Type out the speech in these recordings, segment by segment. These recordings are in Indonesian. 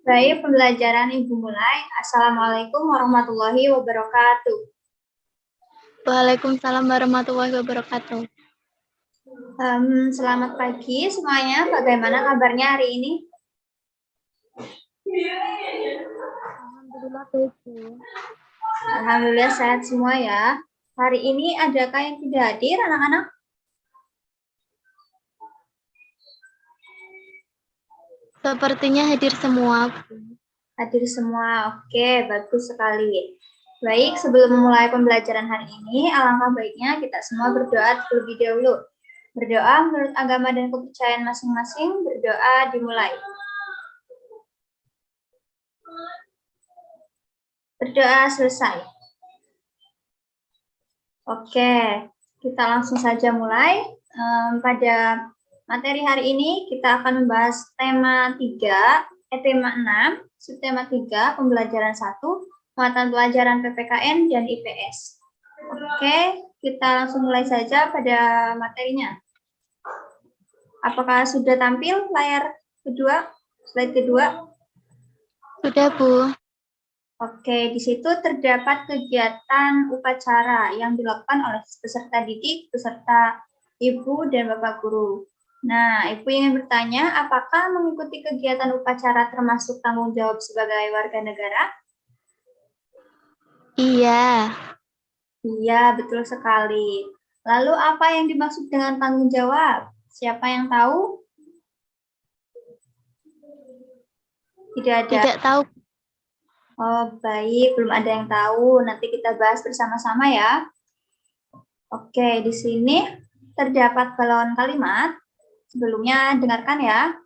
Baik, pembelajaran Ibu mulai. Assalamualaikum warahmatullahi wabarakatuh. Waalaikumsalam warahmatullahi wabarakatuh. Selamat pagi semuanya. Bagaimana kabarnya hari ini? Alhamdulillah baik, Bu. Alhamdulillah sehat semua ya. Hari ini adakah yang tidak hadir, anak-anak? Sepertinya hadir semua, Bu. Hadir semua. Oke, bagus sekali. Baik, sebelum memulai pembelajaran hari ini, alangkah baiknya kita semua berdoa terlebih dahulu. Berdoa menurut agama dan kepercayaan masing-masing, berdoa dimulai. Berdoa selesai. Oke, kita langsung saja mulai. Pada materi hari ini kita akan membahas tema 6, subtema 3, pembelajaran 1, muatan pelajaran PPKN dan IPS. Oke, kita langsung mulai saja pada materinya. Apakah sudah tampil layar kedua, slide kedua? Sudah, Bu. Oke, di situ terdapat kegiatan upacara yang dilakukan oleh peserta didik, peserta Ibu dan Bapak Guru. Nah, Ibu ingin bertanya, apakah mengikuti kegiatan upacara termasuk tanggung jawab sebagai warga negara? Iya. Iya, betul sekali. Lalu apa yang dimaksud dengan tanggung jawab? Siapa yang tahu? Tidak ada. Tidak tahu. Oh, baik, belum ada yang tahu. Nanti kita bahas bersama-sama ya. Oke, di sini terdapat balon kalimat. Sebelumnya dengarkan ya.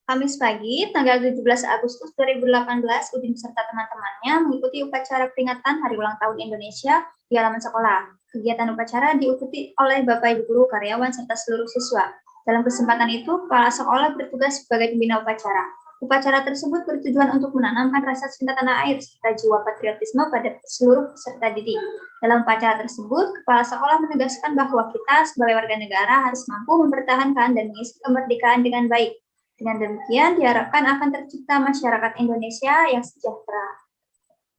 Kamis pagi, tanggal 17 Agustus 2018, Udin beserta teman-temannya mengikuti upacara peringatan Hari Ulang Tahun Indonesia di halaman sekolah. Kegiatan upacara diikuti oleh Bapak Ibu Guru, karyawan, serta seluruh siswa. Dalam kesempatan itu, kepala sekolah bertugas sebagai pembina upacara. Upacara tersebut bertujuan untuk menanamkan rasa cinta tanah air serta jiwa patriotisme pada seluruh peserta didik. Dalam upacara tersebut, kepala sekolah menegaskan bahwa kita sebagai warga negara harus mampu mempertahankan dan mengisi kemerdekaan dengan baik. Dengan demikian, diharapkan akan tercipta masyarakat Indonesia yang sejahtera.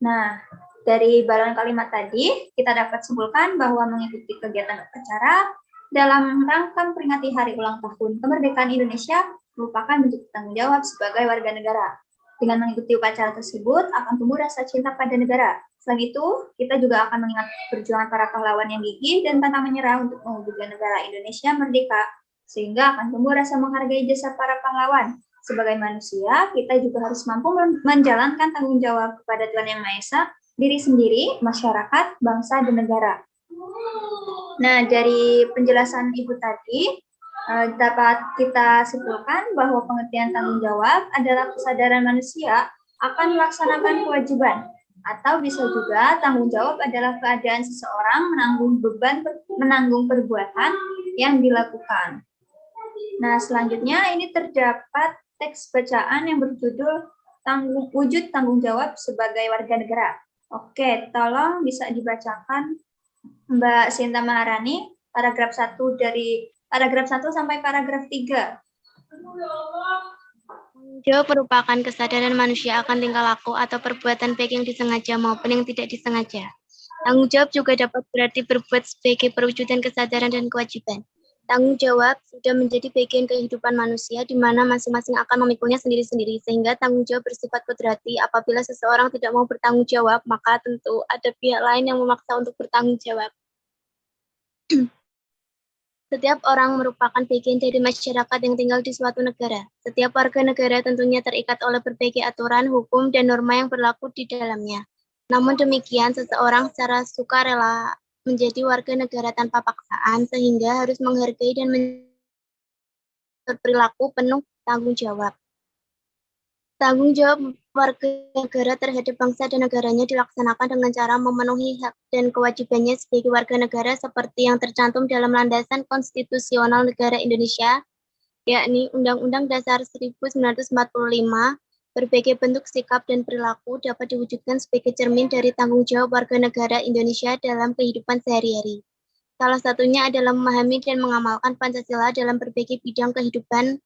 Nah, dari balon kalimat tadi, kita dapat simpulkan bahwa mengikuti kegiatan upacara dalam rangka memperingati Hari Ulang Tahun Kemerdekaan Indonesia merupakan bentuk tanggung jawab sebagai warga negara. Dengan mengikuti upacara tersebut, akan tumbuh rasa cinta pada negara. Selain itu, kita juga akan mengingat perjuangan para pahlawan yang gigih dan pantang menyerah untuk mewujudkan negara Indonesia merdeka, sehingga akan tumbuh rasa menghargai jasa para pahlawan. Sebagai manusia, kita juga harus mampu menjalankan tanggung jawab kepada Tuhan Yang Maha Esa, diri sendiri, masyarakat, bangsa, dan negara. Nah, dari penjelasan Ibu tadi, dapat kita simpulkan bahwa pengertian tanggung jawab adalah kesadaran manusia akan melaksanakan kewajiban, atau bisa juga tanggung jawab adalah keadaan seseorang menanggung perbuatan yang dilakukan. Nah, selanjutnya ini terdapat teks bacaan yang berjudul Wujud Tanggung Jawab sebagai Warga Negara. Oke, tolong bisa dibacakan Mbak Sinta Maharani, paragraf 1 dari paragraf 1 sampai paragraf 3. Tanggung jawab merupakan kesadaran manusia akan tingkah laku atau perbuatan baik yang disengaja maupun yang tidak disengaja. Tanggung jawab juga dapat berarti berbuat sebagai perwujudan kesadaran dan kewajiban. Tanggung jawab sudah menjadi bagian kehidupan manusia di mana masing-masing akan memikulnya sendiri-sendiri, sehingga tanggung jawab bersifat kodrati. Apabila seseorang tidak mau bertanggung jawab, maka tentu ada pihak lain yang memaksa untuk bertanggung jawab. Setiap orang merupakan bagian dari masyarakat yang tinggal di suatu negara. Setiap warga negara tentunya terikat oleh berbagai aturan, hukum, dan norma yang berlaku di dalamnya. Namun demikian, seseorang secara sukarela menjadi warga negara tanpa paksaan, sehingga harus menghargai dan berperilaku penuh tanggung jawab. Tanggung jawab warga negara terhadap bangsa dan negaranya dilaksanakan dengan cara memenuhi hak dan kewajibannya sebagai warga negara seperti yang tercantum dalam landasan konstitusional negara Indonesia, yakni Undang-Undang Dasar 1945. Berbagai bentuk sikap dan perilaku dapat diwujudkan sebagai cermin dari tanggung jawab warga negara Indonesia dalam kehidupan sehari-hari. Salah satunya adalah memahami dan mengamalkan Pancasila dalam berbagai bidang kehidupan,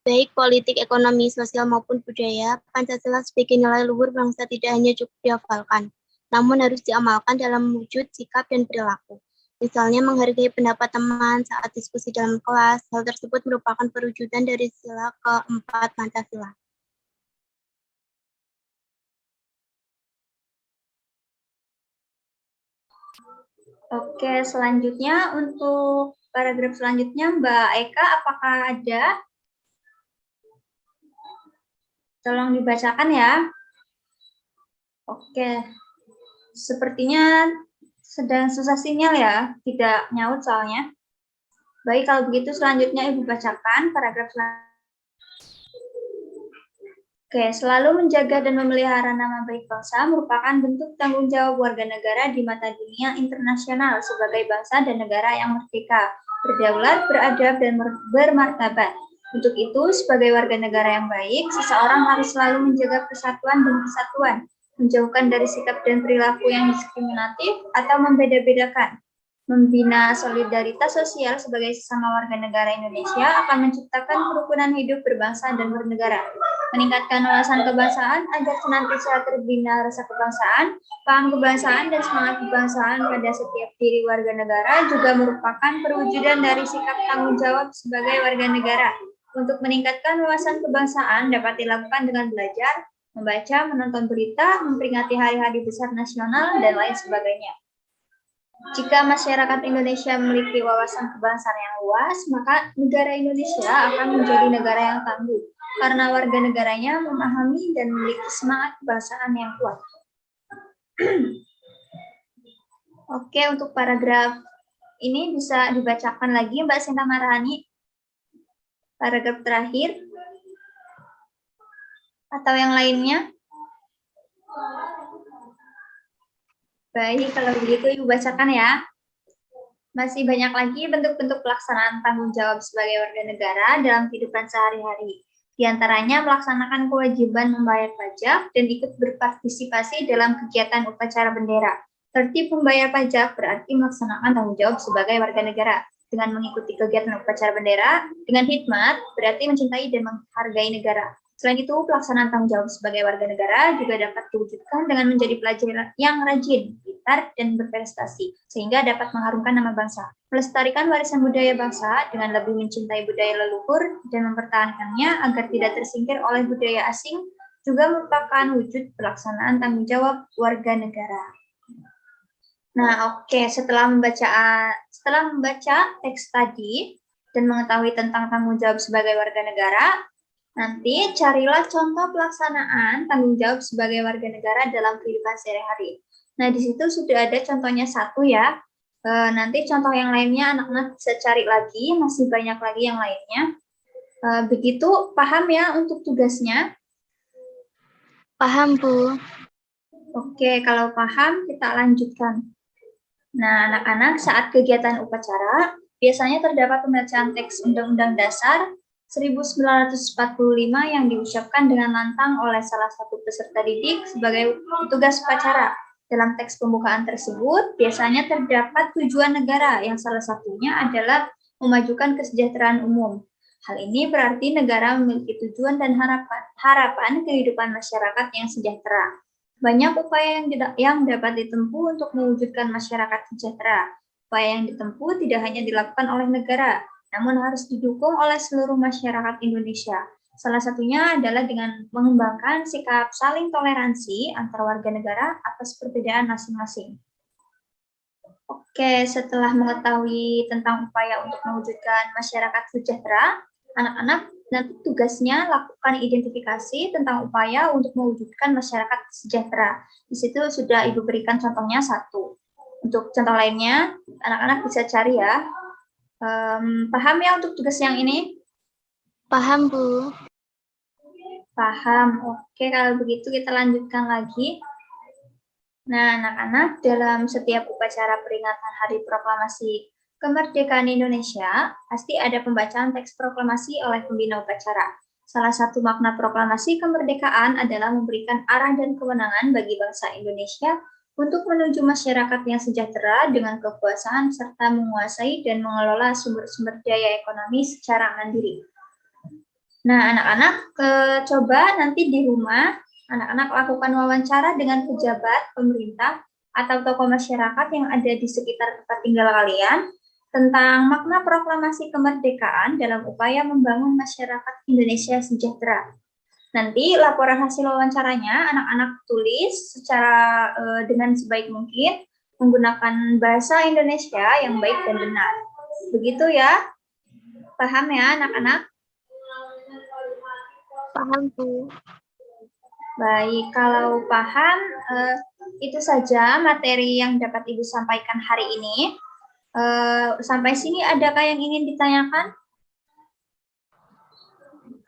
baik politik, ekonomi, sosial, maupun budaya, Pancasila sebagai nilai luhur bangsa tidak hanya cukup dihafalkan, namun harus diamalkan dalam wujud, sikap, dan perilaku. Misalnya menghargai pendapat teman saat diskusi dalam kelas, hal tersebut merupakan perwujudan dari sila keempat Pancasila. Oke, selanjutnya untuk paragraf selanjutnya Mbak Eka, apakah ada? Tolong dibacakan ya. Oke, sepertinya sedang susah sinyal ya, tidak nyaut soalnya. Baik, kalau begitu selanjutnya Ibu bacakan paragraf selanjutnya. Oke, selalu menjaga dan memelihara nama baik bangsa merupakan bentuk tanggung jawab warga negara di mata dunia internasional sebagai bangsa dan negara yang merdeka, berdaulat, beradab, dan bermartabat. Untuk itu, sebagai warga negara yang baik, seseorang harus selalu menjaga persatuan dan kesatuan, menjauhkan dari sikap dan perilaku yang diskriminatif atau membeda-bedakan. Membina solidaritas sosial sebagai sesama warga negara Indonesia akan menciptakan kerukunan hidup berbangsa dan bernegara, meningkatkan wawasan kebangsaan agar senantiasa terbina rasa kebangsaan, paham kebangsaan, dan semangat kebangsaan pada setiap diri warga negara juga merupakan perwujudan dari sikap tanggung jawab sebagai warga negara. Untuk meningkatkan wawasan kebangsaan dapat dilakukan dengan belajar, membaca, menonton berita, memperingati hari-hari besar nasional, dan lain sebagainya. Jika masyarakat Indonesia memiliki wawasan kebangsaan yang luas, maka negara Indonesia akan menjadi negara yang tangguh, karena warga negaranya memahami dan memiliki semangat kebangsaan yang kuat. Oke, untuk paragraf ini bisa dibacakan lagi Mbak Sinta Marahani. Paragraf terakhir. Atau yang lainnya? Baik, kalau begitu Ibu bacakan ya. Masih banyak lagi bentuk-bentuk pelaksanaan tanggung jawab sebagai warga negara dalam kehidupan sehari-hari. Di antaranya melaksanakan kewajiban membayar pajak dan ikut berpartisipasi dalam kegiatan upacara bendera. Tertib membayar pajak berarti melaksanakan tanggung jawab sebagai warga negara. Dengan mengikuti kegiatan upacara bendera, dengan hikmat berarti mencintai dan menghargai negara. Selain itu, pelaksanaan tanggung jawab sebagai warga negara juga dapat diwujudkan dengan menjadi pelajar yang rajin, pintar, dan berprestasi, sehingga dapat mengharumkan nama bangsa. Melestarikan warisan budaya bangsa dengan lebih mencintai budaya leluhur dan mempertahankannya agar tidak tersingkir oleh budaya asing juga merupakan wujud pelaksanaan tanggung jawab warga negara. Nah, oke, setelah membaca teks tadi dan mengetahui tentang tanggung jawab sebagai warga negara, nanti carilah contoh pelaksanaan tanggung jawab sebagai warga negara dalam kehidupan sehari-hari. Nah, di situ sudah ada contohnya satu ya. Nanti contoh yang lainnya anak-anak bisa cari lagi, masih banyak lagi yang lainnya. Begitu, paham ya untuk tugasnya? Paham, Bu. Oke, kalau paham kita lanjutkan. Nah, anak-anak saat kegiatan upacara, biasanya terdapat pembacaan teks Undang-Undang Dasar 1945 yang diucapkan dengan lantang oleh salah satu peserta didik sebagai petugas upacara. Dalam teks pembukaan tersebut, biasanya terdapat tujuan negara yang salah satunya adalah memajukan kesejahteraan umum. Hal ini berarti negara memiliki tujuan dan harapan kehidupan masyarakat yang sejahtera. Banyak upaya yang dapat ditempuh untuk mewujudkan masyarakat sejahtera. Upaya yang ditempuh tidak hanya dilakukan oleh negara, namun harus didukung oleh seluruh masyarakat Indonesia. Salah satunya adalah dengan mengembangkan sikap saling toleransi antar warga negara atas perbedaan masing-masing. Oke, setelah mengetahui tentang upaya untuk mewujudkan masyarakat sejahtera, anak-anak nanti tugasnya lakukan identifikasi tentang upaya untuk mewujudkan masyarakat sejahtera. Di situ sudah Ibu berikan contohnya satu. Untuk contoh lainnya, anak-anak bisa cari ya. Paham ya untuk tugas yang ini? Paham, Bu. Paham. Oke, kalau begitu kita lanjutkan lagi. Nah, anak-anak, dalam setiap upacara peringatan Hari Proklamasi Kemerdekaan Indonesia, pasti ada pembacaan teks proklamasi oleh pembina upacara. Salah satu makna proklamasi kemerdekaan adalah memberikan arah dan kewenangan bagi bangsa Indonesia untuk menuju masyarakat yang sejahtera dengan kekuasaan serta menguasai dan mengelola sumber-sumber daya ekonomi secara mandiri. Nah, anak-anak coba nanti di rumah, anak-anak lakukan wawancara dengan pejabat pemerintah atau tokoh masyarakat yang ada di sekitar tempat tinggal kalian tentang makna proklamasi kemerdekaan dalam upaya membangun masyarakat Indonesia sejahtera. Nanti laporan hasil wawancaranya anak-anak tulis secara dengan sebaik mungkin menggunakan bahasa Indonesia yang baik dan benar. Begitu ya? Paham ya anak-anak? Paham, Bu. Baik, kalau paham, itu saja materi yang dapat Ibu sampaikan hari ini. Sampai sini adakah yang ingin ditanyakan?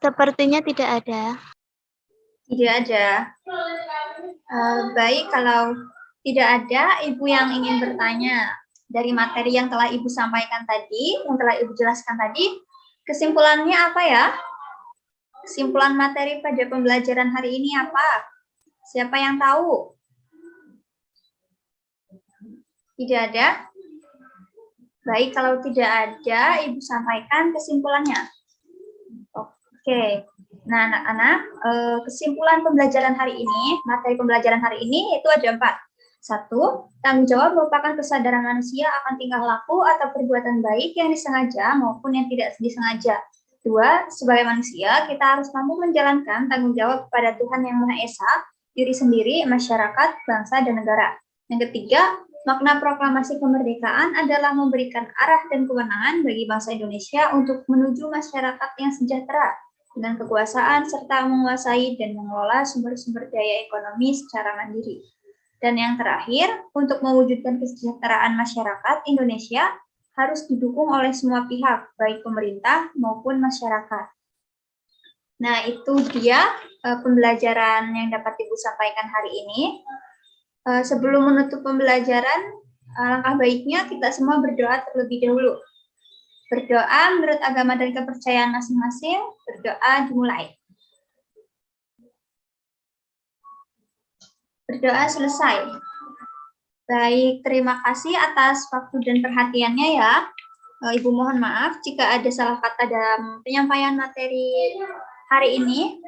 Sepertinya tidak ada. Tidak ada. Baik, kalau tidak ada, Ibu yang ingin bertanya dari materi yang telah Ibu sampaikan tadi, yang telah Ibu jelaskan tadi, kesimpulannya apa ya? Kesimpulan materi pada pembelajaran hari ini apa? Siapa yang tahu? Tidak ada? Baik, kalau tidak ada, Ibu sampaikan kesimpulannya. Oke. Nah, anak-anak, kesimpulan pembelajaran hari ini, materi pembelajaran hari ini itu ada 4. 1, tanggung jawab merupakan kesadaran manusia akan tingkah laku atau perbuatan baik yang disengaja maupun yang tidak disengaja. 2, sebagai manusia, kita harus mampu menjalankan tanggung jawab kepada Tuhan Yang Maha Esa, diri sendiri, masyarakat, bangsa, dan negara. Yang ketiga, makna proklamasi kemerdekaan adalah memberikan arah dan kewenangan bagi bangsa Indonesia untuk menuju masyarakat yang sejahtera, dengan kekuasaan serta menguasai dan mengelola sumber-sumber daya ekonomi secara mandiri. Dan yang terakhir, untuk mewujudkan kesejahteraan masyarakat Indonesia harus didukung oleh semua pihak, baik pemerintah maupun masyarakat. Nah, itu dia pembelajaran yang dapat Ibu sampaikan hari ini. Sebelum menutup pembelajaran, langkah baiknya kita semua berdoa terlebih dahulu. Berdoa menurut agama dan kepercayaan masing-masing, berdoa dimulai. Berdoa selesai. Baik, terima kasih atas waktu dan perhatiannya ya. Ibu mohon maaf jika ada salah kata dalam penyampaian materi hari ini.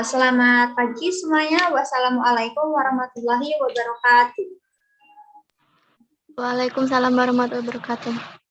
Selamat pagi semuanya. Wassalamualaikum warahmatullahi wabarakatuh. Waalaikumsalam warahmatullahi wabarakatuh.